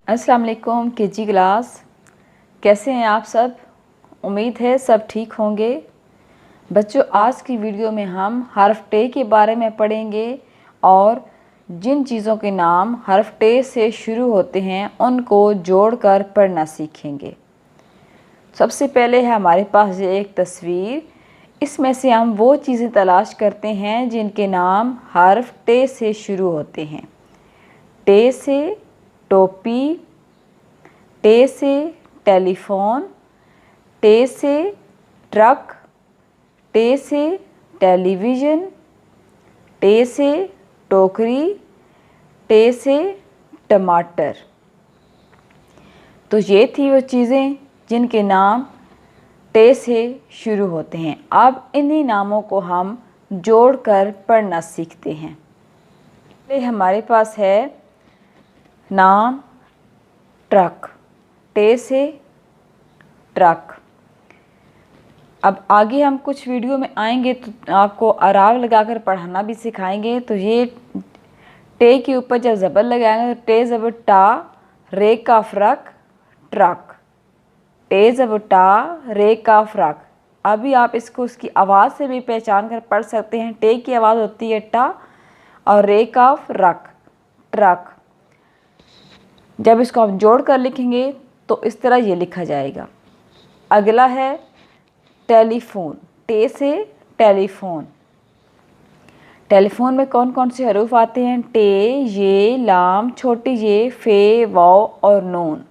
अस्सलाम वालेकुम KG class. कैसे हैं आप सब? उम्मीद है सब ठीक होंगे। बच्चों, आज की वीडियो में हम हर्फ टे के बारे में पढ़ेंगे और जिन चीज़ों के नाम हर्फ टे से शुरू होते हैं उनको जोड़कर पढ़ना सीखेंगे। सबसे पहले है हमारे पास ये एक तस्वीर। इसमें से हम वो चीज़ें तलाश करते हैं जिनके नाम हर्फ टे से शुरू होते हैं। टे से टोपी, टे से टेलीफोन, टे से ट्रक, टे से टेलीविज़न, टे से टोकरी, टे से टमाटर। तो ये थी वो चीज़ें जिनके नाम टे से शुरू होते हैं। अब इन्हीं नामों को हम जोड़कर पढ़ना सीखते हैं। पहले हमारे पास है नाम ट्रक, टे से ट्रक। अब आगे हम कुछ वीडियो में आएंगे तो आपको अराब लगाकर पढ़ाना भी सिखाएंगे। तो ये टे के ऊपर जब ज़बर लगाएंगे तो टे ज़बर टा, रे का फ्रक, ट्रक। टे ज़बर टा, रे का फ्रक। अभी आप इसको उसकी आवाज़ से भी पहचान कर पढ़ सकते हैं। टे की आवाज़ होती है टा और रे का फ्रक, ट्रक। जब इसको हम जोड़ कर लिखेंगे तो इस तरह ये लिखा जाएगा। अगला है टेलीफोन, टे से टेलीफोन। टेलीफोन में कौन कौन से हरूफ आते हैं? टे, ये, लाम, छोटी ये, फे, वाव और नून।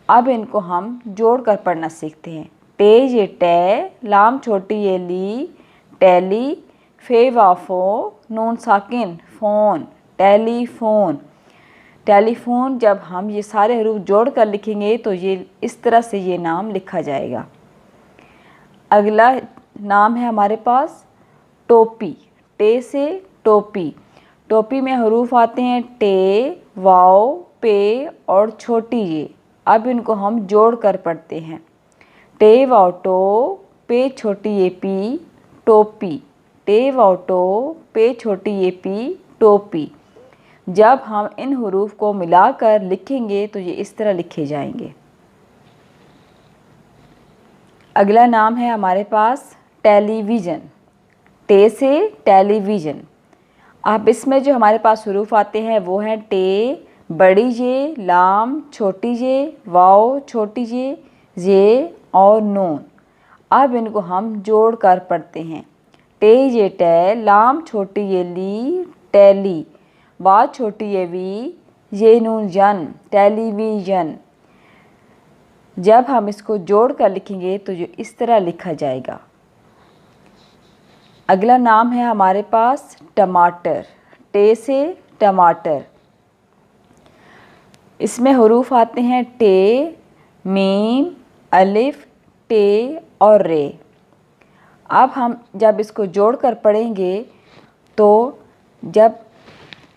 अब इनको हम जोड़ कर पढ़ना सीखते हैं। टे ये टे, लाम छोटी ये ली, टेली, फे वाफो, नून साकिन फ़ोन, टेलीफोन। टेलीफोन जब हम ये सारे हरूफ जोड़ कर लिखेंगे तो ये इस तरह से ये नाम लिखा जाएगा। अगला नाम है हमारे पास टोपी, टे से टोपी। टोपी में हरूफ आते हैं टे, वाव, पे और छोटी ये। अब इनको हम जोड़ कर पढ़ते हैं। टे वाव टो, पे छोटी ये पी, टोपी। टे वाव टो, पे छोटी ये पी, टोपी। जब हम इन हरूफ को मिलाकर लिखेंगे तो ये इस तरह लिखे जाएंगे। अगला नाम है हमारे पास टेलीविज़न, टे से टेलीविज़न। अब इसमें जो हमारे पास हरूफ आते हैं वो हैं टे, बड़ी जे, लाम, छोटी जे, वाव, छोटी जे और नून। अब इनको हम जोड़ कर पढ़ते हैं। टे ये टे, लाम छोटी ये ली, टेली, वाव छोटी ये वी, ये नून जन, टेलीविज़न। जब हम इसको जोड़ कर लिखेंगे तो ये इस तरह लिखा जाएगा। अगला नाम है हमारे पास टमाटर, टे से टमाटर। इसमें हरूफ आते हैं टे, मीम, अलिफ, टे और रे। अब हम जब इसको जोड़ कर पढ़ेंगे तो जब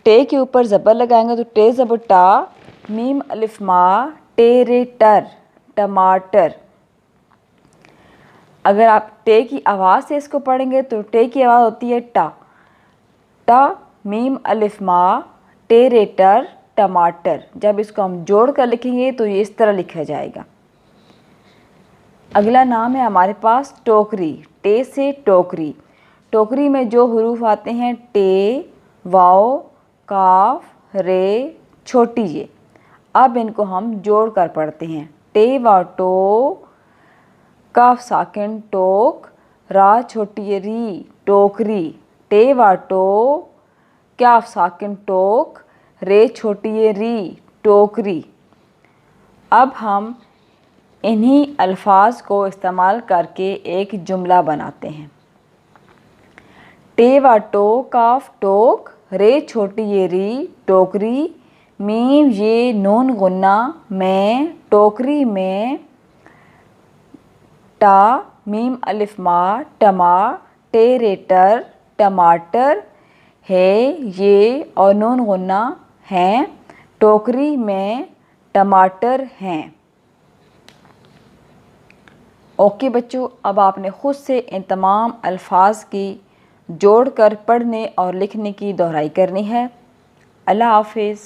टे के ऊपर ज़बर लगाएंगे तो टे ज़बर टा, मीम अलिफ मा, टे रे टर, टमाटर। अगर आप टे की आवाज़ से इसको पढ़ेंगे तो टे की आवाज़ होती है टा, टा, मीम अलिफ मा, टे रे टर, टमाटर। जब इसको हम जोड़ कर लिखेंगे तो ये इस तरह लिखा जाएगा। अगला नाम है हमारे पास टोकरी, टे से टोकरी। टोकरी में जो हरूफ आते हैं टे, वाव, काफ, रे, छोटी ये। अब इनको हम जोड़ कर पढ़ते हैं। टे वाव टो, काफ साकिन टोक, रा छोटी ये री, टोकरी। टे वाव टो, काफ साकिन टोक, रे छोटी ये री, टोकरी। अब हम इन्हीं अल्फाज को इस्तेमाल करके एक जुमला बनाते हैं। टे वा टो, काफ टोक, रे छोटी ये री, टोकरी, मीम ये नून गुन्ना, मैं, टोकरी में, टा, मीम अलिफ मा, टमा, टे रे टर, टमाटर, है, ये और नून गुन्ना हैं, टोकरी में टमाटर हैं। ओके बच्चों, अब आपने ख़ुद से इन तमाम अल्फाज की जोड़ कर पढ़ने और लिखने की दोहराई करनी है। अल्लाह हाफिज़।